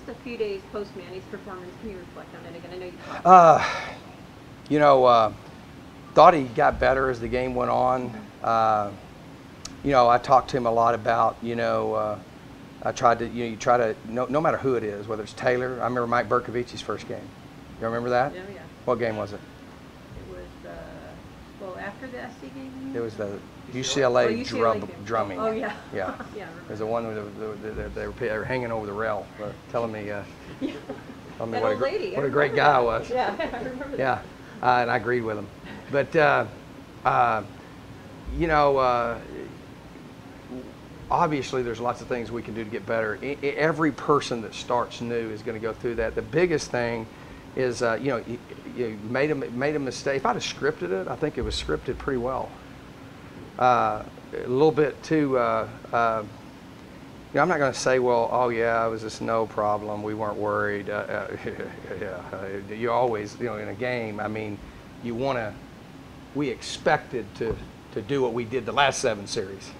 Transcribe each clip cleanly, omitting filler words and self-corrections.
just a few days post Manny's performance, can you reflect on it again? I know you talked about it. You know, thought he got better as the game went on. You know, I talked to him a lot about, you know, I tried to, you know, you try to, no matter who it is, whether it's Taylor. I remember Mike Berkovic's first game. You remember that? Yeah, yeah. What game was it? It was, well, after the SC game? It was the UCLA, drumming. Oh, yeah. Yeah. Yeah, It was the one where they were hanging over the rail, telling me, telling me what a great guy I was. Yeah, I remember that. Yeah, and I agreed with him. But, you know, obviously there's lots of things we can do to get better. Every person that starts new is going to go through that. The biggest thing is, you know, you made a mistake. If I'd have scripted it, I think it was scripted pretty well. A little bit too, you know, I'm not going to say, well, oh yeah, it was just no problem, we weren't worried. You always, you know, in a game, I mean, we expected to do what we did the last 7 series.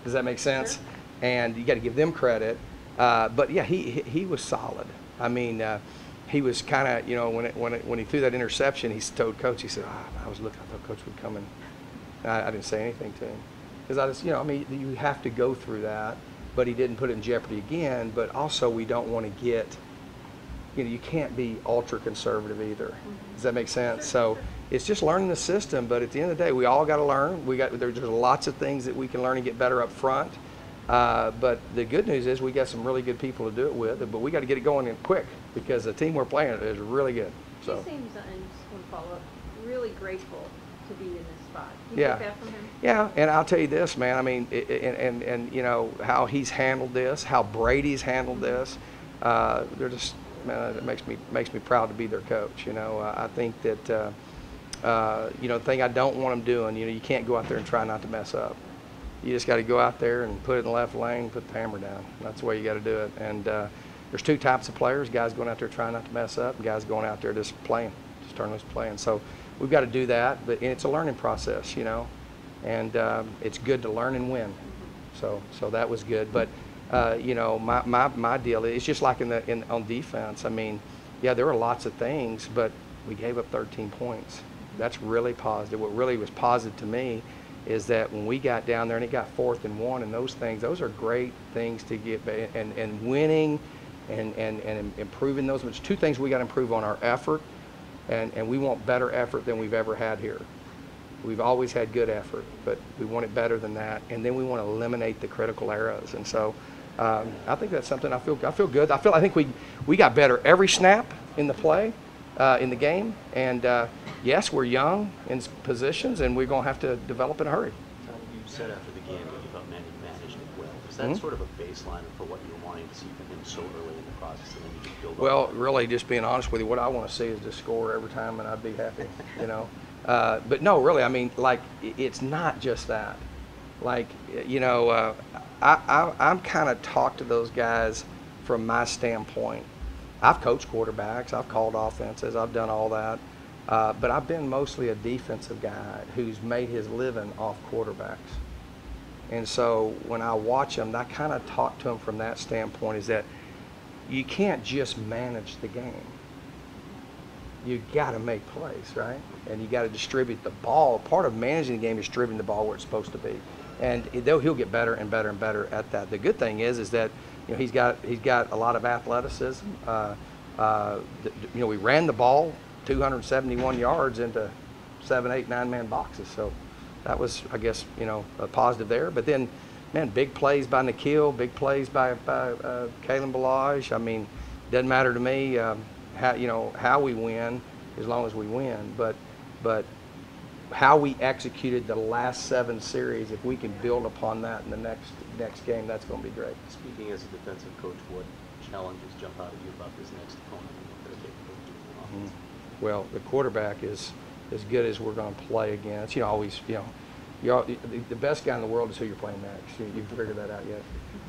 Does that make sense? Sure. And you got to give them credit. But yeah, he was solid. I mean, he was kind of, you know, when he threw that interception, he told Coach, he said, I was looking, I thought Coach would come in. I didn't say anything to him because I just, you know, I mean, you have to go through that, but he didn't put it in jeopardy again. But also, we don't want to get, you know, you can't be ultra conservative either. Does that make sense? So it's just learning the system. But at the end of the day, we all got to learn. There's lots of things that we can learn and get better up front. But the good news is we got some really good people to do it with. But we got to get it going in quick because the team we're playing is really good. So. He seems, and just want to follow up, really grateful to be in this spot. You Yeah. get that from him? Yeah, and I'll tell you this, man. I mean, and you know how he's handled this, how Brady's handled this. They're just, man, it makes me proud to be their coach. You know, I think that you know, the thing I don't want them doing, you know, you can't go out there and try not to mess up. You just got to go out there and put it in the left lane, put the hammer down. That's the way you got to do it. And there's 2 types of players: guys going out there trying not to mess up, and guys going out there just playing, just turning loose playing. So we've got to do that, but it's a learning process, you know, and it's good to learn and win. So that was good. But you know, my deal is just like on defense. I mean, yeah, there were lots of things, but we gave up 13 points. That's really positive. What really was positive to me is that when we got down there and it got 4th and 1 and those things, those are great things to get, and winning and improving those. There's 2 things we got to improve on: our effort, and we want better effort than we've ever had here. We've always had good effort, but we want it better than that. And then we want to eliminate the critical errors. And so I think that's something I feel good. I think we got better every snap in the play, in the game. And yes, we're young in positions, and we're going to have to develop in a hurry. You said after the game that you thought Manny managed it well. Is that sort of a baseline for what you're wanting to see from him so early in the process, and then you can build Well, on that? really, just being honest with you, what I want to see is to score every time, and I'd be happy, you know. But no, really, I mean, like, it's not just that. Like, you know, I'm kind of talked to those guys from my standpoint. I've coached quarterbacks, I've called offenses, I've done all that. But I've been mostly a defensive guy who's made his living off quarterbacks. And so when I watch them, I kind of talk to them from that standpoint, is that you can't just manage the game. You got to make plays, right? And you got to distribute the ball. Part of managing the game is distributing the ball where it's supposed to be. And he'll get better and better and better at that. The good thing is that, you know, he's got a lot of athleticism. You know, we ran the ball 271 yards into 7, 8, 9-man boxes. So that was, I guess, you know, a positive there. But then, man, big plays by Nikhil, big plays by Kalen Balaj. I mean, doesn't matter to me how we win, as long as we win. But how we executed the last 7 series, if we can build upon that in the next game, that's going to be great. Speaking as a defensive coach, what challenges jump out at you about this next opponent and what they're capable of doing on offense? Well, the quarterback is as good as we're going to play against. You know, always, you know, the best guy in the world is who you're playing next. You've figured that out yet?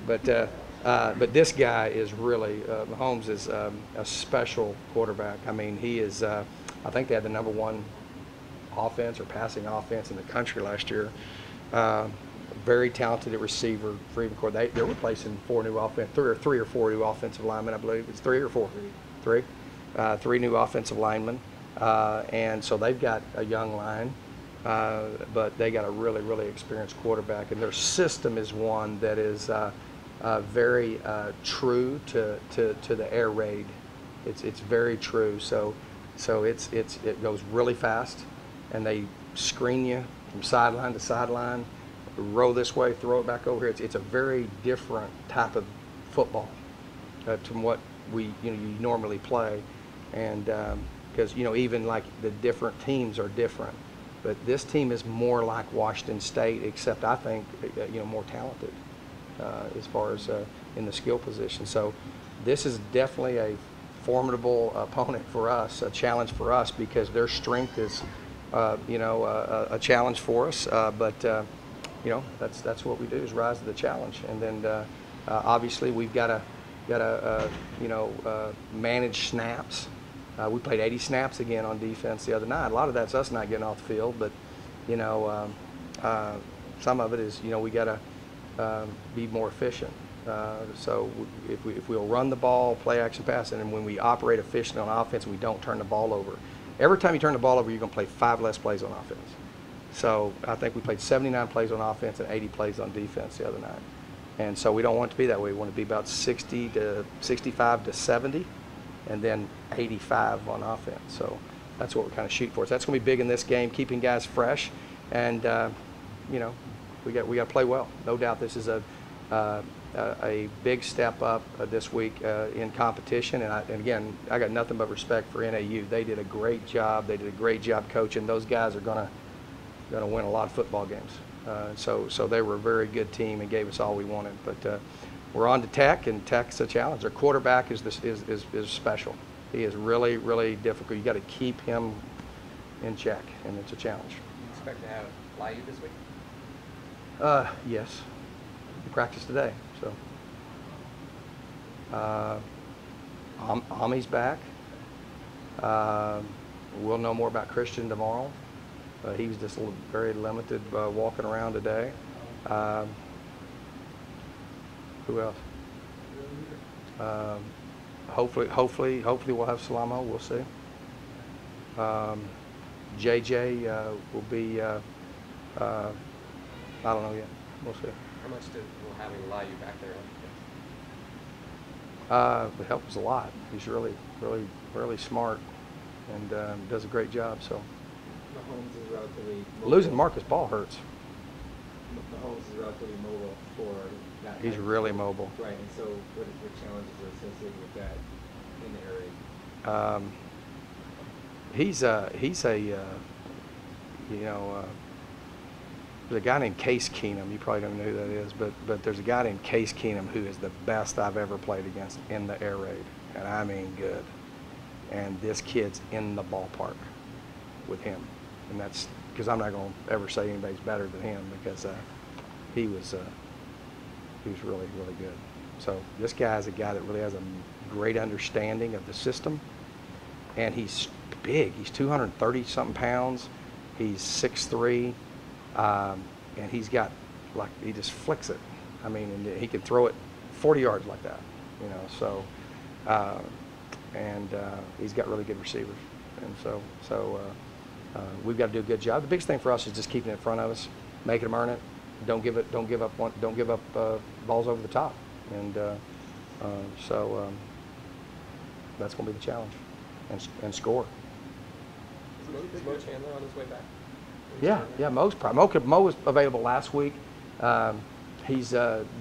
But this guy is really, Mahomes is a special quarterback. I mean, he is, I think they had the #1 offense or passing offense in the country last year. very talented at receiver, freedom core. They're replacing three or four new offensive linemen, I believe. It's three or four? Three. Three new offensive linemen. And so they've got a young line, but they got a really, really experienced quarterback. And their system is one that is very true to the air raid. It's very true. So it goes really fast, and they screen you from sideline to sideline, roll this way, throw it back over here. It's a very different type of football from what you normally play, and because even like the different teams are different, but this team is more like Washington State, except I think more talented as far as in the skill position. So this is definitely a formidable opponent for us, a challenge for us, because their strength is a challenge for us, but that's what we do, is rise to the challenge. And then obviously we've got to manage snaps. We played 80 snaps again on defense the other night. A lot of that's us not getting off the field, but some of it is we got to be more efficient. So if we'll run the ball, play action pass, and then when we operate efficiently on offense, we don't turn the ball over. Every time you turn the ball over, you're going to play 5 less plays on offense. So I think we played 79 plays on offense and 80 plays on defense the other night. And so we don't want it to be that way. We want it to be about 65 to 70, and then 85 on offense. So that's what we're kind of shooting for. So that's going to be big in this game, keeping guys fresh, and we got to play well. No doubt, this is a big step up this week in competition, and again, I got nothing but respect for NAU. They did a great job. They did a great job coaching. Those guys are going to win a lot of football games. So they were a very good team and gave us all we wanted. But we're on to Tech, and Tech's a challenge. Their quarterback is special. He is really, really difficult. You got to keep him in check, and it's a challenge. You expect to have Liu this week? Yes. He practiced today. So Ami's back. We'll know more about Christian tomorrow. He was just very limited walking around today. Who else? Hopefully we'll have Salamo. We'll see. JJ will be. I don't know yet. We'll see. How much will having Liu back there It helps a lot. He's really, really, really smart, and does a great job. So Mahomes is relatively mobile. Losing Marcus Ball hurts. Mahomes is relatively mobile for that. He's really mobile. Right, and so what challenges are associated with that in the air raid? He's a there's a guy named Case Keenum. You probably don't know who that is, but there's a guy named Case Keenum who is the best I've ever played against in the air raid, and I mean good. And this kid's in the ballpark with him, and that's because I'm not going to ever say anybody's better than him, because he was really, really good. So this guy is a guy that really has a great understanding of the system, and he's big. He's 230 something pounds. He's 6'3". And he's got, like, he just flicks it. I mean, and he can throw it 40 yards like that, so, he's got really good receivers. And so we've got to do a good job. The biggest thing for us is just keeping it in front of us, making them earn it. Don't give up balls over the top. And that's going to be the challenge, and score. Is Mo Chandler on his way back? Yeah, Mo was available last week. He's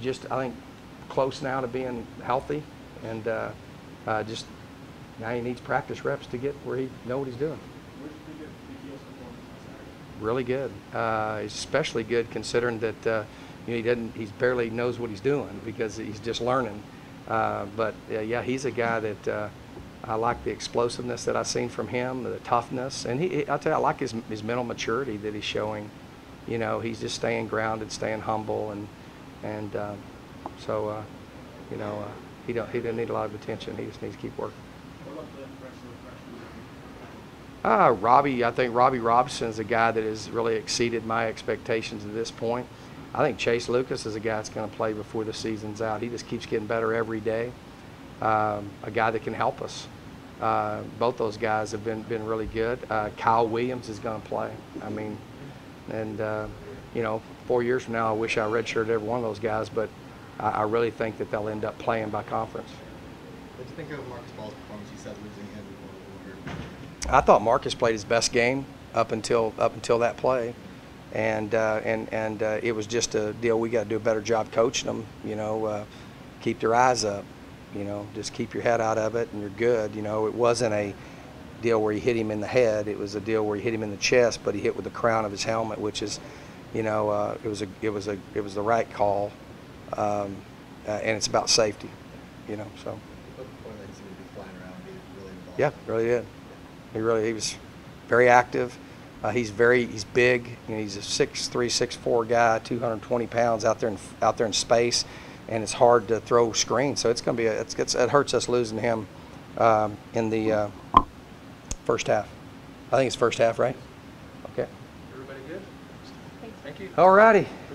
just, I think, close now to being healthy, and just now he needs practice reps to get where he know what he's doing. Really good. Especially good considering that he barely knows what he's doing because he's just learning. But yeah, he's a guy that I like the explosiveness that I've seen from him, the toughness, and I tell you, I like his mental maturity that he's showing. He's just staying grounded, staying humble, and so he doesn't need a lot of attention. He just needs to keep working. I think Robbie Robson's a guy that has really exceeded my expectations at this point. I think Chase Lucas is a guy that's going to play before the season's out. He just keeps getting better every day. A guy that can help us. Both those guys have been really good. Kyle Williams is going to play. I mean, and you know, 4 years from now, I wish I redshirted every one of those guys, but I really think that they'll end up playing by conference. What did you think of Marcus Ball's performance? You said losing him before. I thought Marcus played his best game up until that play, and it was just a deal. We got to do a better job coaching them. You know, keep your eyes up. You know, just keep your head out of it, and you're good. You know, it wasn't a deal where he hit him in the head. It was a deal where he hit him in the chest, but he hit with the crown of his helmet, which is, you know, it was the right call, and it's about safety. You know, so. Yeah, really did. He was very active. He's big. You know, he's a 6'3", 6'4" guy, 220 pounds out there in space, and it's hard to throw screens. So it's going to be it hurts us losing him in the first half. I think it's first half, right? Okay. Everybody good? Thanks. Thank you. All righty.